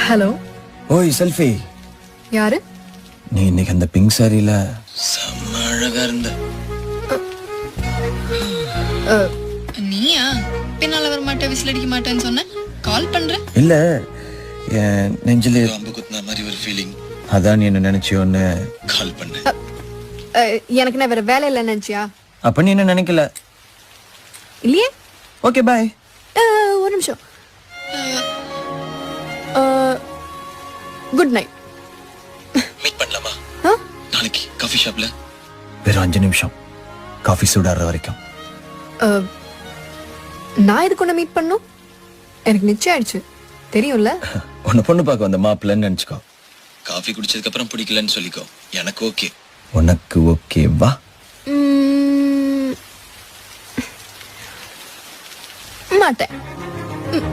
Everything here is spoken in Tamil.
ஹலோ. ஓய் செல்ஃபி, யாரு? நீ இன்னைக்கு அந்த பிங்க் சாரியில செம்ம அழகா இருந்த. நீயா? பின்னால வர மாட்டேன், விசில் அடிக்க மாட்டேன்னு சொன்ன. கால் பண்ற? இல்ல, என் நெஞ்சில அம்பு குத்துன மாதிரி ஒரு ஃபீலிங். அதான் நீ என்ன நினைச்சியோன்னு கால் பண்ணேன். எனக்கு நான் வேற வேலை இல்லை நினைச்சியா? அப்ப நீ என்ன நினைக்கல? இல்லையே. Okay bye. ஒரு நிமிஷம். Good night. மீட் பண்ணலாமா நாளைக்கு காஃபி ஷாப்ல? வெறும் 5 நிமிஷம், காஃபி சூடாற வரைக்கும். நான் இதுக்கு ஒன்று மீட் பண்ணும்? எனக்கு நிச்சயம் ஆயிடுச்சு, தெரியும்ல. உன்னை பொண்ணு பார்க்க வந்த மாப்பிள்ளன்னு நினைச்சுக்கோ. காஃபி குடிச்சதுக்கு அப்புறம் பிடிக்கலன்னு சொல்லிக்கோ. எனக்கு ஓகே. உனக்கு ஓகே வா. மாட்டேன்.